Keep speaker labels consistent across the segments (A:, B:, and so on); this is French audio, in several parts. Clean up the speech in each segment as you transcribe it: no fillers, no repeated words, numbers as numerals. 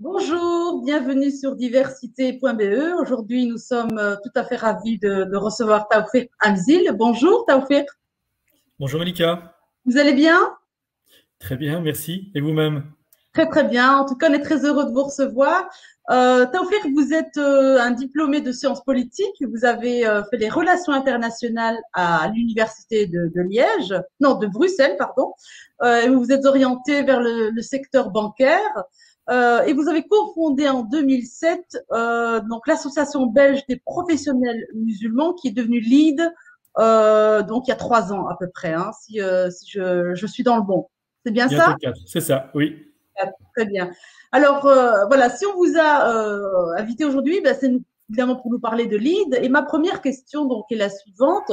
A: Bonjour, bienvenue sur diversité.be. Aujourd'hui, nous sommes tout à fait ravis de recevoir Taoufik Hamzil. Bonjour Taoufik,
B: Bonjour Malika,
A: vous allez bien?
B: très bien, merci. Et vous-même?
A: Très très bien. En tout cas, on est très heureux de vous recevoir. Taoufik, vous êtes un diplômé de sciences politiques. Vous avez fait les relations internationales à l'université de Liège, non, de Bruxelles, pardon. Et vous vous êtes orienté vers le secteur bancaire. Et vous avez cofondé en 2007 donc l'association belge des professionnels musulmans qui est devenue LEAD donc il y a 3 ans à peu près, hein, si je suis dans le bon. C'est bien ça?
B: Bientôt 4, c'est ça, oui.
A: Ah, très bien. Alors, voilà, si on vous a invité aujourd'hui, ben, c'est évidemment pour nous parler de lead. Et ma première question donc, est la suivante.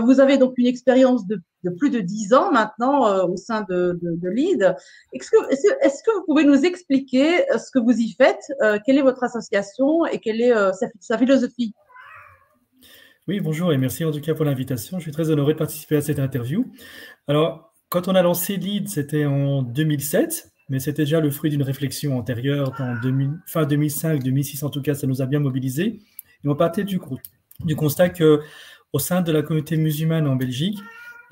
A: Vous avez donc une expérience de plus de 10 ans maintenant au sein de Lead. Est-ce que vous pouvez nous expliquer ce que vous y faites, quelle est votre association et quelle est sa philosophie?
B: Oui, bonjour et merci en tout cas pour l'invitation. Je suis très honoré de participer à cette interview. Alors, quand on a lancé Lead, c'était en 2007, mais c'était déjà le fruit d'une réflexion antérieure en 2000, fin 2005, 2006 en tout cas, ça nous a bien mobilisés. Et on partait du constat que au sein de la communauté musulmane en Belgique,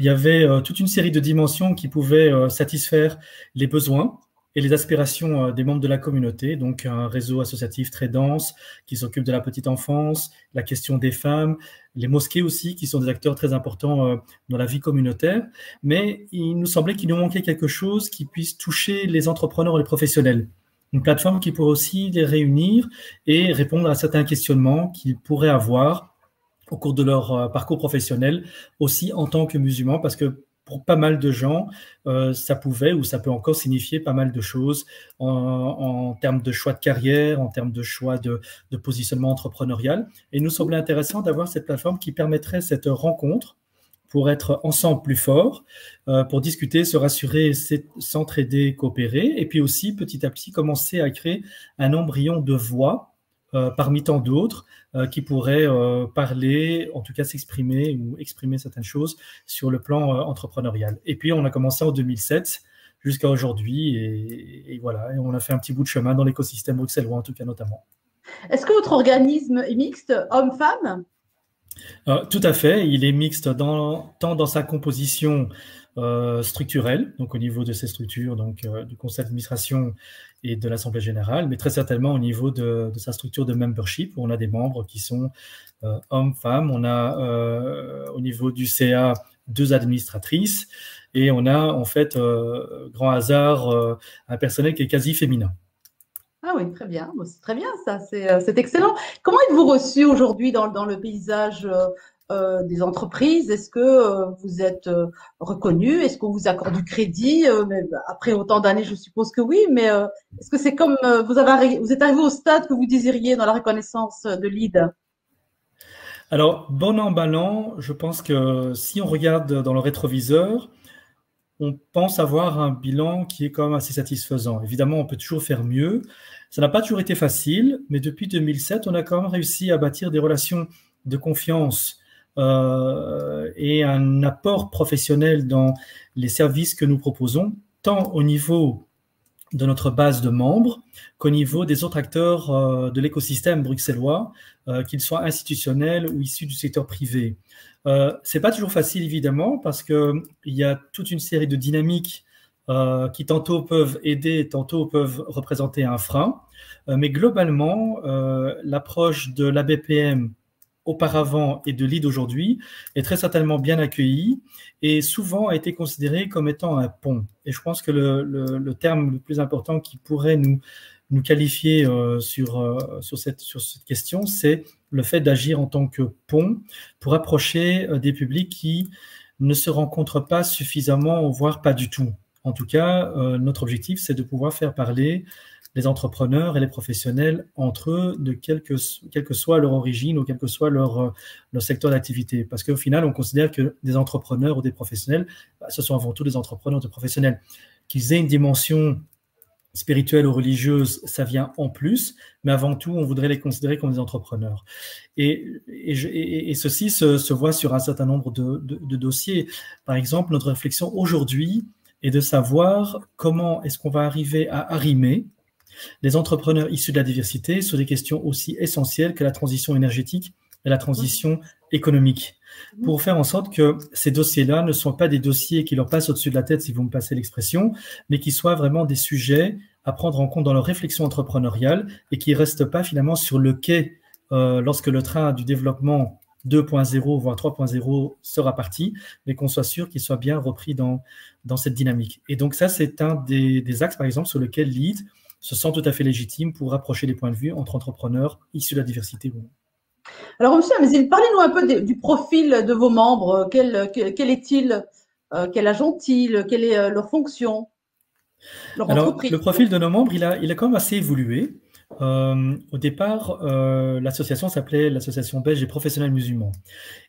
B: il y avait toute une série de dimensions qui pouvaient satisfaire les besoins et les aspirations des membres de la communauté. Donc, un réseau associatif très dense qui s'occupe de la petite enfance, la question des femmes, les mosquées aussi, qui sont des acteurs très importants dans la vie communautaire. Mais il nous semblait qu'il nous manquait quelque chose qui puisse toucher les entrepreneurs et les professionnels. Une plateforme qui pourrait aussi les réunir et répondre à certains questionnements qu'ils pourraient avoir au cours de leur parcours professionnel, aussi en tant que musulmans, parce que pour pas mal de gens, ça pouvait ou ça peut encore signifier pas mal de choses en termes de choix de carrière, en termes de choix de positionnement entrepreneurial. Et il nous semblait intéressant d'avoir cette plateforme qui permettrait cette rencontre pour être ensemble plus forts, pour discuter, se rassurer, s'entraider, coopérer, et puis aussi petit à petit commencer à créer un embryon de voix parmi tant d'autres qui pourraient parler, en tout cas s'exprimer ou exprimer certaines choses sur le plan entrepreneurial. Et puis on a commencé en 2007 jusqu'à aujourd'hui et voilà, et on a fait un petit bout de chemin dans l'écosystème bruxellois en tout cas notamment.
A: Est-ce que votre organisme est mixte, homme-femme?
B: Tout à fait, il est mixte tant dans sa composition structurelle, donc au niveau de ses structures, donc du conseil d'administration et de l'Assemblée générale, mais très certainement au niveau de sa structure de membership, où on a des membres qui sont hommes, femmes, on a au niveau du CA 2 administratrices, et on a en fait, grand hasard, un personnel qui est quasi féminin.
A: Ah oui, très bien. Bon, c'est très bien ça, c'est excellent. Comment êtes-vous reçu aujourd'hui dans le paysage des entreprises? Est-ce que vous êtes reconnu? Est-ce qu'on vous accorde du crédit? Après autant d'années, je suppose que oui, mais est-ce que c'est comme vous êtes arrivé au stade que vous désiriez dans la reconnaissance de lead?
B: Alors, bon an, mal an, je pense que si on regarde dans le rétroviseur, on pense avoir un bilan qui est quand même assez satisfaisant. Évidemment, on peut toujours faire mieux. Ça n'a pas toujours été facile, mais depuis 2007, on a quand même réussi à bâtir des relations de confiance et un apport professionnel dans les services que nous proposons, tant au niveau de notre base de membres qu'au niveau des autres acteurs de l'écosystème bruxellois, qu'ils soient institutionnels ou issus du secteur privé. C'est pas toujours facile évidemment parce que il y a toute une série de dynamiques qui tantôt peuvent aider, tantôt peuvent représenter un frein. Mais globalement, l'approche de l'ABPM auparavant et de lead aujourd'hui est très certainement bien accueilli et souvent a été considéré comme étant un pont. Et je pense que le terme le plus important qui pourrait nous qualifier sur cette question, c'est le fait d'agir en tant que pont pour approcher des publics qui ne se rencontrent pas suffisamment, voire pas du tout. En tout cas, notre objectif, c'est de pouvoir faire parler les entrepreneurs et les professionnels entre eux, de quelle que soit leur origine ou quel que soit leur secteur d'activité. Parce qu'au final, on considère que des entrepreneurs ou des professionnels, ce sont avant tout des entrepreneurs ou des professionnels. Qu'ils aient une dimension spirituelle ou religieuse, ça vient en plus, mais avant tout, on voudrait les considérer comme des entrepreneurs. Et ceci se voit sur un certain nombre de dossiers. Par exemple, notre réflexion aujourd'hui est de savoir comment est-ce qu'on va arriver à arrimer Les entrepreneurs issus de la diversité sur des questions aussi essentielles que la transition énergétique et la transition économique, pour faire en sorte que ces dossiers-là ne soient pas des dossiers qui leur passent au-dessus de la tête, si vous me passez l'expression, mais qui soient vraiment des sujets à prendre en compte dans leur réflexion entrepreneuriale et qui ne restent pas finalement sur le quai lorsque le train du développement 2.0 voire 3.0 sera parti, mais qu'on soit sûr qu'il soit bien repris dans cette dynamique. Et donc ça, c'est un des axes, par exemple, sur lequel LEAD se sent tout à fait légitime pour rapprocher les points de vue entre entrepreneurs issus de la diversité ou non.
A: Alors, monsieur Amzil, parlez-nous un peu du profil de vos membres. Quel est-il? Quel âge ont-ils? Quelle est leur fonction? Leur
B: Alors,
A: entreprise?
B: le profil de nos membres, il a quand même assez évolué. Au départ, l'association s'appelait l'Association belge des professionnels musulmans.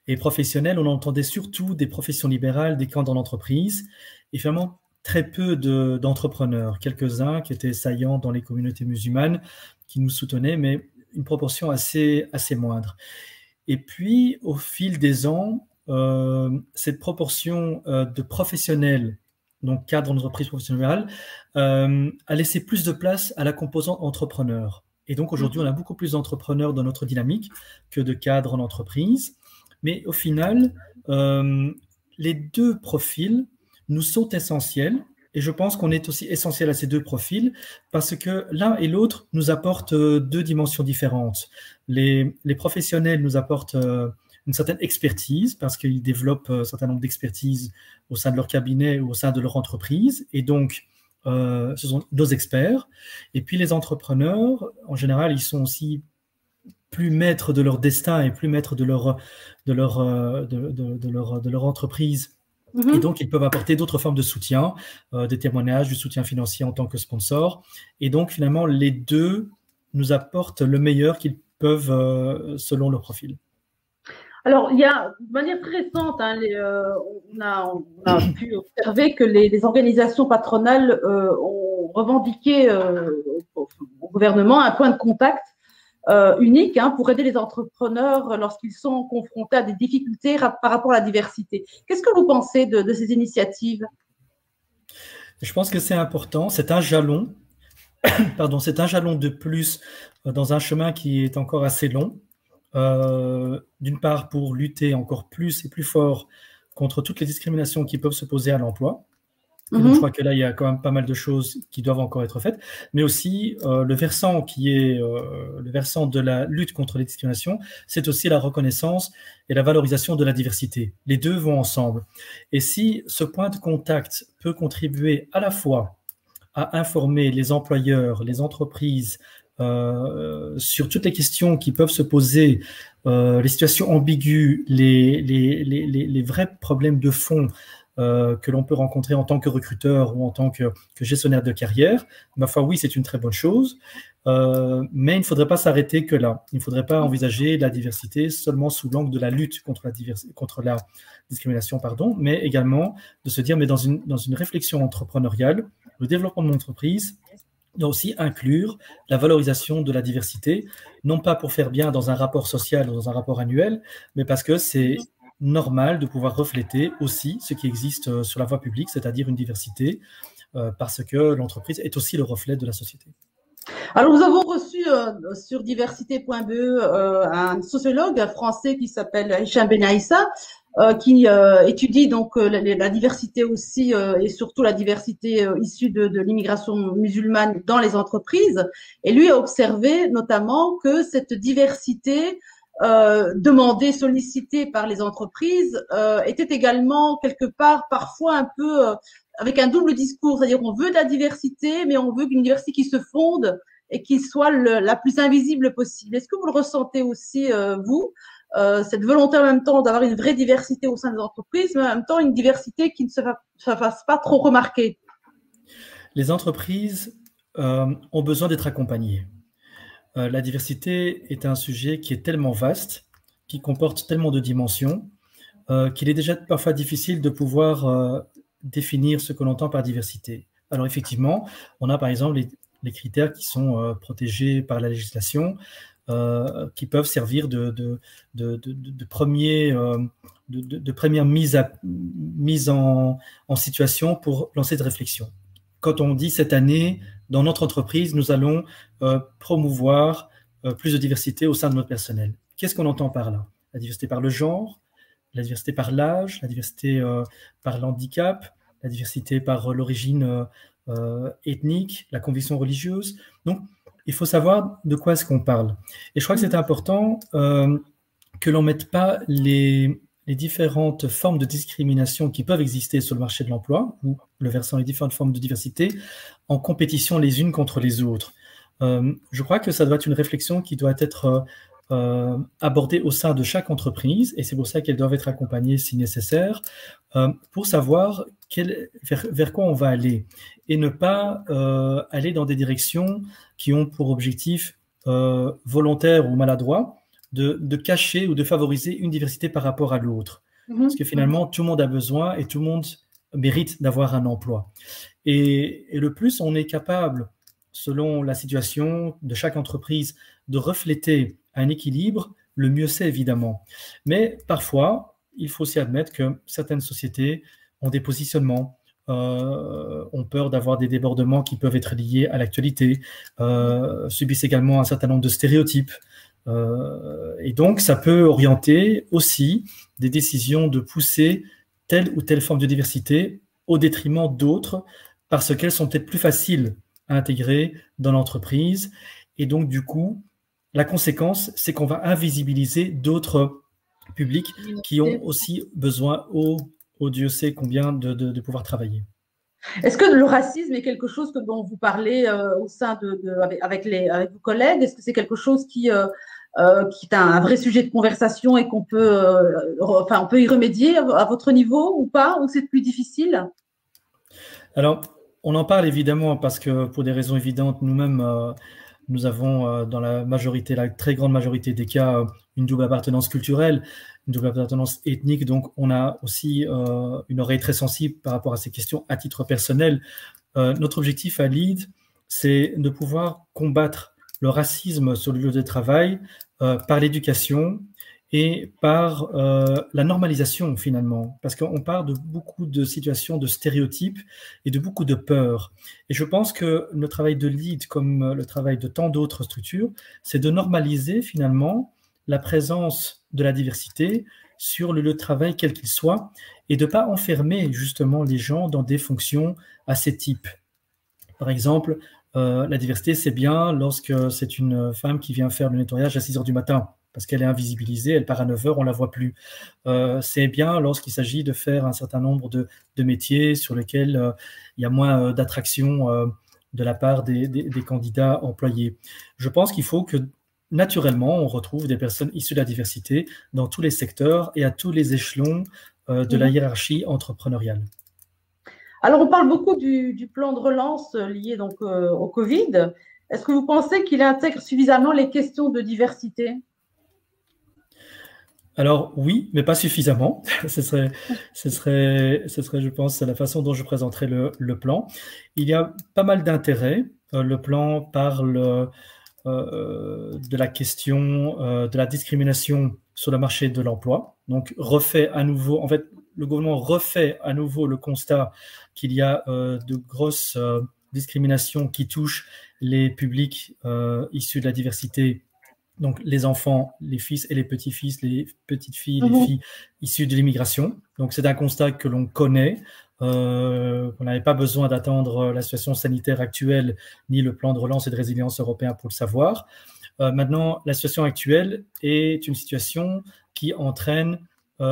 B: Et professionnels, on entendait surtout des professions libérales, des camps dans l'entreprise, et finalement très peu d'entrepreneurs, quelques-uns qui étaient saillants dans les communautés musulmanes, qui nous soutenaient, mais une proportion assez moindre. Et puis, au fil des ans, cette proportion de professionnels, donc cadres d'entreprise professionnelle, a laissé plus de place à la composante entrepreneur. Et donc, aujourd'hui, on a beaucoup plus d'entrepreneurs dans notre dynamique que de cadres en entreprise. Mais au final, les deux profils nous sont essentiels. Et je pense qu'on est aussi essentiel à ces deux profils parce que l'un et l'autre nous apportent deux dimensions différentes. Les professionnels nous apportent une certaine expertise parce qu'ils développent un certain nombre d'expertises au sein de leur cabinet ou au sein de leur entreprise. Et donc, ce sont nos experts. Et puis les entrepreneurs, en général, ils sont aussi plus maîtres de leur destin et plus maîtres de leur entreprise. Et donc, ils peuvent apporter d'autres formes de soutien, des témoignages, du soutien financier en tant que sponsor. Et donc, finalement, les deux nous apportent le meilleur qu'ils peuvent selon leur profil.
A: Alors, il y a, de manière très récente, hein, on a pu observer que les organisations patronales ont revendiqué au gouvernement un point de contact unique pour aider les entrepreneurs lorsqu'ils sont confrontés à des difficultés par rapport à la diversité. Qu'est-ce que vous pensez de ces initiatives?
B: Je pense que c'est important. C'est un jalon, c'est un jalon de plus dans un chemin qui est encore assez long. D'une part, pour lutter encore plus et plus fort contre toutes les discriminations qui peuvent se poser à l'emploi. Et donc, je crois que là, il y a quand même pas mal de choses qui doivent encore être faites, mais aussi le versant qui est le versant de la lutte contre les discriminations, c'est aussi la reconnaissance et la valorisation de la diversité. Les deux vont ensemble. Et si ce point de contact peut contribuer à la fois à informer les employeurs, les entreprises sur toutes les questions qui peuvent se poser, les situations ambiguës, les vrais problèmes de fond que l'on peut rencontrer en tant que recruteur ou en tant que gestionnaire de carrière, ma foi, oui, c'est une très bonne chose, mais il ne faudrait pas s'arrêter que là. Il ne faudrait pas envisager la diversité seulement sous l'angle de la lutte contre la discrimination, mais également de se dire, mais dans une réflexion entrepreneuriale, le développement de mon entreprise doit aussi inclure la valorisation de la diversité, non pas pour faire bien dans un rapport social ou dans un rapport annuel, mais parce que c'est normal de pouvoir refléter aussi ce qui existe sur la voie publique, c'est-à-dire une diversité, parce que l'entreprise est aussi le reflet de la société.
A: Alors, nous avons reçu sur diversité.be un sociologue français qui s'appelle Hicham Benaïssa, qui étudie donc la diversité aussi et surtout la diversité issue de l'immigration musulmane dans les entreprises. Et lui a observé notamment que cette diversité demandée, sollicitée par les entreprises était également quelque part parfois un peu avec un double discours, c'est-à-dire on veut de la diversité, mais on veut une diversité qui se fonde et qui soit la plus invisible possible. Est-ce que vous le ressentez aussi, vous, cette volonté en même temps d'avoir une vraie diversité au sein des entreprises, mais en même temps une diversité qui ne se fasse pas trop remarquer?
B: Les entreprises ont besoin d'être accompagnées. La diversité est un sujet qui est tellement vaste, qui comporte tellement de dimensions, qu'il est déjà parfois difficile de pouvoir définir ce que l'on entend par diversité. Alors effectivement, on a par exemple les critères qui sont protégés par la législation, qui peuvent servir de première mise en situation pour lancer de réflexion. Quand on dit cette année, dans notre entreprise, nous allons promouvoir plus de diversité au sein de notre personnel. Qu'est-ce qu'on entend par là? La diversité par le genre, la diversité par l'âge, la diversité par l'handicap, la diversité par l'origine ethnique, la conviction religieuse. Donc, il faut savoir de quoi est-ce qu'on parle. Et je crois que c'est important que l'on ne mette pas les différentes formes de discrimination qui peuvent exister sur le marché de l'emploi, ou le versant les différentes formes de diversité, en compétition les unes contre les autres. Je crois que ça doit être une réflexion qui doit être abordée au sein de chaque entreprise, et c'est pour ça qu'elles doivent être accompagnées si nécessaire, pour savoir vers quoi on va aller, et ne pas aller dans des directions qui ont pour objectif volontaire ou maladroit de cacher ou de favoriser une diversité par rapport à l'autre. Parce que finalement, tout le monde a besoin et tout le monde mérite d'avoir un emploi. Et le plus on est capable, selon la situation de chaque entreprise, de refléter un équilibre, le mieux c'est évidemment. Mais parfois, il faut aussi admettre que certaines sociétés ont des positionnements, ont peur d'avoir des débordements qui peuvent être liés à l'actualité, subissent également un certain nombre de stéréotypes. Et donc, ça peut orienter aussi des décisions de pousser telle ou telle forme de diversité au détriment d'autres, parce qu'elles sont peut-être plus faciles à intégrer dans l'entreprise. Et donc, du coup, la conséquence, c'est qu'on va invisibiliser d'autres publics qui ont aussi besoin, au Dieu sait combien, de pouvoir travailler.
A: Est-ce que le racisme est quelque chose dont vous parlez au sein avec vos collègues? Est-ce que c'est quelque chose qui est un vrai sujet de conversation et qu'on peut, on peut y remédier à votre niveau ou pas, ou c'est plus difficile?
B: Alors, on en parle évidemment parce que pour des raisons évidentes, nous-mêmes, nous avons dans la très grande majorité des cas, une double appartenance culturelle, une double appartenance ethnique. Donc, on a aussi une oreille très sensible par rapport à ces questions à titre personnel. Notre objectif à LEAD, c'est de pouvoir combattre le racisme sur le lieu de travail par l'éducation et par la normalisation finalement, parce qu'on parle de beaucoup de situations de stéréotypes et de beaucoup de peurs. Et je pense que le travail de LEAD, comme le travail de tant d'autres structures, c'est de normaliser finalement la présence de la diversité sur le lieu de travail quel qu'il soit, et de ne pas enfermer justement les gens dans des fonctions à ces types. Par exemple, la diversité, c'est bien lorsque c'est une femme qui vient faire le nettoyage à 6 heures du matin, parce qu'elle est invisibilisée, elle part à 9 heures, on ne la voit plus. C'est bien lorsqu'il s'agit de faire un certain nombre de métiers sur lesquels il y a moins d'attraction de la part des candidats employés. Je pense qu'il faut que, naturellement, on retrouve des personnes issues de la diversité dans tous les secteurs et à tous les échelons de la hiérarchie entrepreneuriale.
A: Alors, on parle beaucoup du plan de relance lié donc au Covid. Est-ce que vous pensez qu'il intègre suffisamment les questions de diversité?
B: Alors oui, mais pas suffisamment. Ce serait, je pense, la façon dont je présenterai le plan. Il y a pas mal d'intérêts. Le plan parle de la question de la discrimination sur le marché de l'emploi. Donc refait à nouveau, en fait, le gouvernement refait à nouveau le constat qu'il y a de grosses discriminations qui touchent les publics issus de la diversité. Donc, les enfants, les fils et les petits-fils, les petites-filles, les filles issues de l'immigration. Donc, c'est un constat que l'on connaît, qu'on n'avait pas besoin d'attendre la situation sanitaire actuelle, ni le plan de relance et de résilience européen pour le savoir. Maintenant, la situation actuelle est une situation qui entraîne, c'est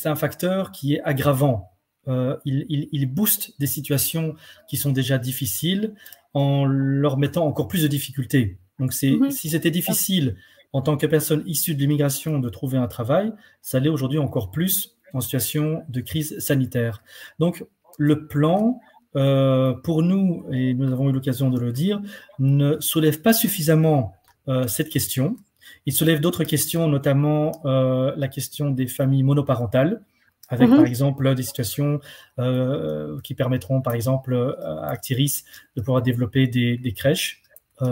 B: un facteur qui est aggravant. Il booste des situations qui sont déjà difficiles en leur mettant encore plus de difficultés. Donc, si c'était difficile en tant que personne issue de l'immigration de trouver un travail, ça l'est aujourd'hui encore plus en situation de crise sanitaire. Donc, le plan, pour nous, et nous avons eu l'occasion de le dire, ne soulève pas suffisamment cette question. Il soulève d'autres questions, notamment la question des familles monoparentales, avec par exemple des situations qui permettront, par exemple, à Actiris de pouvoir développer des crèches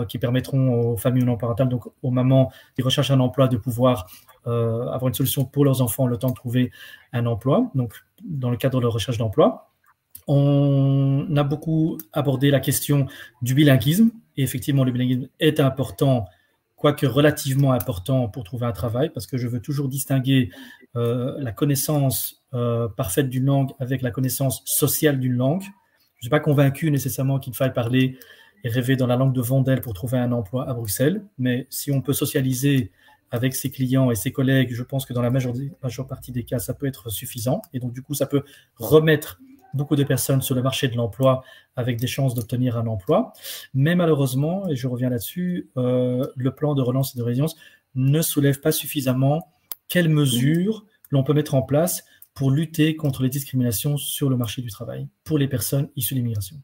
B: qui permettront aux familles monoparentales, donc aux mamans qui recherchent un emploi, de pouvoir avoir une solution pour leurs enfants le temps de trouver un emploi, donc dans le cadre de leur recherche d'emploi. On a beaucoup abordé la question du bilinguisme. Et effectivement, le bilinguisme est important, quoique relativement important pour trouver un travail, parce que je veux toujours distinguer la connaissance parfaite d'une langue avec la connaissance sociale d'une langue. Je ne suis pas convaincu nécessairement qu'il faille parler et rêver dans la langue de Vondel pour trouver un emploi à Bruxelles, mais si on peut socialiser avec ses clients et ses collègues, je pense que dans la majeure partie des cas, ça peut être suffisant. Et donc, du coup, ça peut remettre beaucoup de personnes sur le marché de l'emploi avec des chances d'obtenir un emploi. Mais malheureusement, et je reviens là-dessus, le plan de relance et de résilience ne soulève pas suffisamment quelles mesures l'on peut mettre en place pour lutter contre les discriminations sur le marché du travail pour les personnes issues de l'immigration.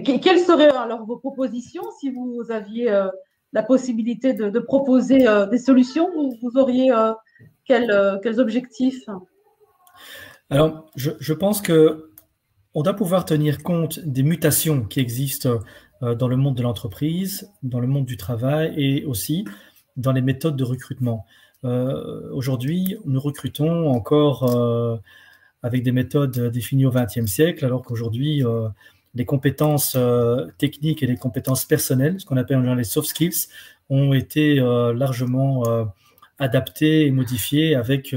A: Quelles seraient alors vos propositions si vous aviez la possibilité de proposer des solutions? Vous auriez quels objectifs?
B: Alors, je pense qu'on doit pouvoir tenir compte des mutations qui existent dans le monde de l'entreprise, dans le monde du travail et aussi dans les méthodes de recrutement. Aujourd'hui, nous recrutons encore avec des méthodes définies au XXe siècle, alors qu'aujourd'hui, les compétences techniques et les compétences personnelles, ce qu'on appelle en général les soft skills, ont été largement adaptées et modifiées avec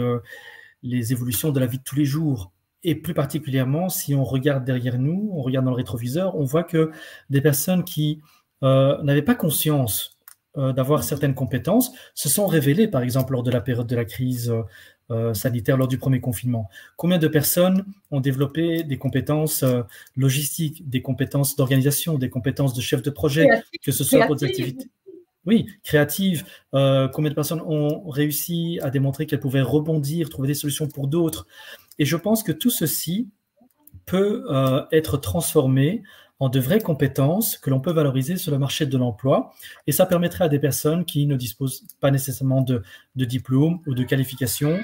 B: les évolutions de la vie de tous les jours. Et plus particulièrement, si on regarde derrière nous, on regarde dans le rétroviseur, on voit que des personnes qui n'avaient pas conscience d'avoir certaines compétences se sont révélées, par exemple, lors de la période de la crise sanitaire, lors du premier confinement. Combien de personnes ont développé des compétences logistiques, des compétences d'organisation, des compétences de chef de projet, que ce soit pour des activités... Oui, créatives. Combien de personnes ont réussi à démontrer qu'elles pouvaient rebondir, trouver des solutions pour d'autres. Et je pense que tout ceci peut être transformé en de vraies compétences que l'on peut valoriser sur le marché de l'emploi. Et ça permettrait à des personnes qui ne disposent pas nécessairement de diplôme ou de qualification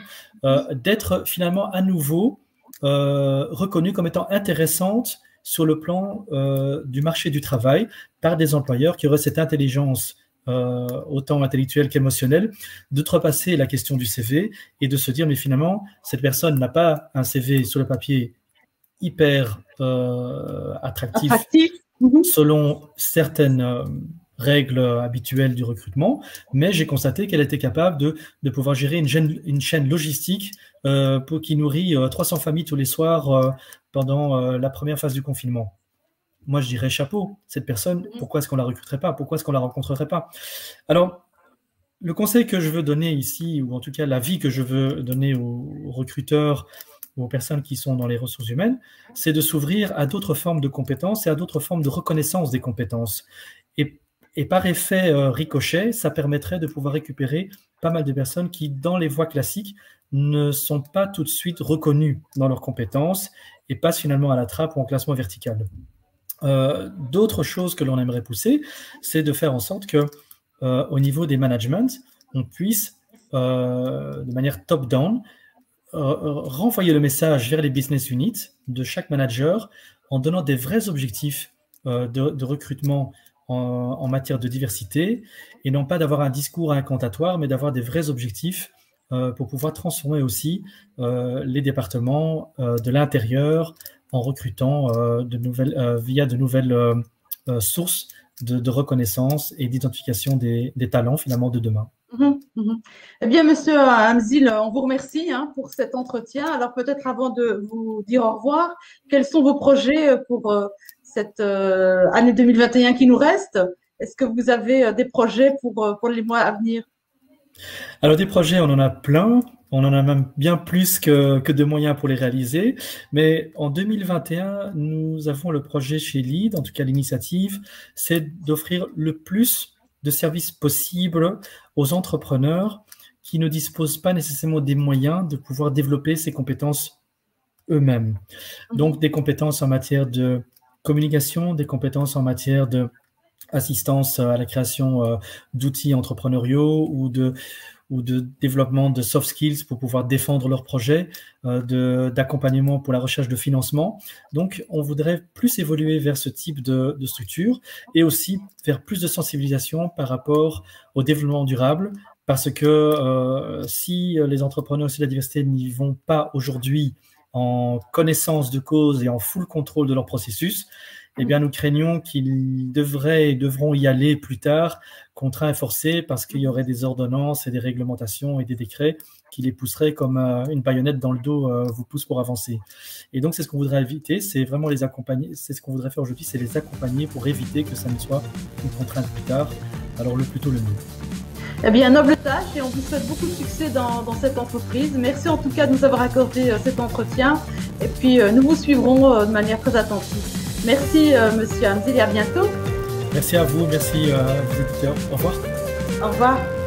B: d'être finalement à nouveau reconnues comme étant intéressantes sur le plan du marché du travail par des employeurs qui auraient cette intelligence autant intellectuelle qu'émotionnelle, d'outrepasser la question du CV et de se dire, mais finalement, cette personne n'a pas un CV sur le papier hyper attractif selon certaines règles habituelles du recrutement, mais j'ai constaté qu'elle était capable de pouvoir gérer une chaîne logistique qui nourrit 300 familles tous les soirs pendant la première phase du confinement. Moi, je dirais chapeau, cette personne, pourquoi est-ce qu'on ne la recruterait pas? Pourquoi est-ce qu'on ne la rencontrerait pas? Alors, le conseil que je veux donner ici, ou en tout cas l'avis que je veux donner aux recruteurs, aux personnes qui sont dans les ressources humaines, c'est de s'ouvrir à d'autres formes de compétences et à d'autres formes de reconnaissance des compétences. Et par effet ricochet, ça permettrait de pouvoir récupérer pas mal de personnes qui, dans les voies classiques, ne sont pas tout de suite reconnues dans leurs compétences et passent finalement à la trappe ou en classement vertical. D'autres choses que l'on aimerait pousser, c'est de faire en sorte que, au niveau des managements, on puisse, de manière top-down, renvoyer le message vers les business units de chaque manager en donnant des vrais objectifs de recrutement en matière de diversité et non pas d'avoir un discours incantatoire, mais d'avoir des vrais objectifs pour pouvoir transformer aussi les départements de l'intérieur en recrutant via de nouvelles sources de reconnaissance et d'identification des talents finalement de demain.
A: Eh bien, Monsieur Hamzil, on vous remercie pour cet entretien. Alors, peut-être avant de vous dire au revoir, quels sont vos projets pour cette année 2021 qui nous reste? Est-ce que vous avez des projets pour les mois à venir?
B: Alors, des projets, on en a plein. On en a même bien plus que de moyens pour les réaliser. Mais en 2021, nous avons le projet chez LEAD, en tout cas l'initiative, c'est d'offrir le plus de services possibles aux entrepreneurs qui ne disposent pas nécessairement des moyens de pouvoir développer ces compétences eux-mêmes. Donc, des compétences en matière de communication, des compétences en matière d'assistance à la création d'outils entrepreneuriaux ou de développement de soft skills pour pouvoir défendre leurs projets, d'accompagnement pour la recherche de financement. Donc, on voudrait plus évoluer vers ce type de structure et aussi faire plus de sensibilisation par rapport au développement durable parce que si les entrepreneurs sur la diversité n'y vont pas aujourd'hui en connaissance de cause et en full contrôle de leur processus, eh bien, nous craignons qu'ils devront y aller plus tard, contraints et forcés, parce qu'il y aurait des ordonnances et des réglementations et des décrets qui les pousseraient comme une baïonnette dans le dos vous pousse pour avancer. Et donc, c'est ce qu'on voudrait éviter, c'est vraiment les accompagner. C'est ce qu'on voudrait faire aujourd'hui, c'est les accompagner pour éviter que ça ne soit une contrainte plus tard. Alors, le plus tôt, le mieux.
A: Eh bien, noble tâche et on vous souhaite beaucoup de succès dans cette entreprise. Merci en tout cas de nous avoir accordé cet entretien et puis nous vous suivrons de manière très attentive. Merci Monsieur Hamzil et à bientôt.
B: Merci à vous, merci à vos éditeurs. Au revoir.
A: Au revoir.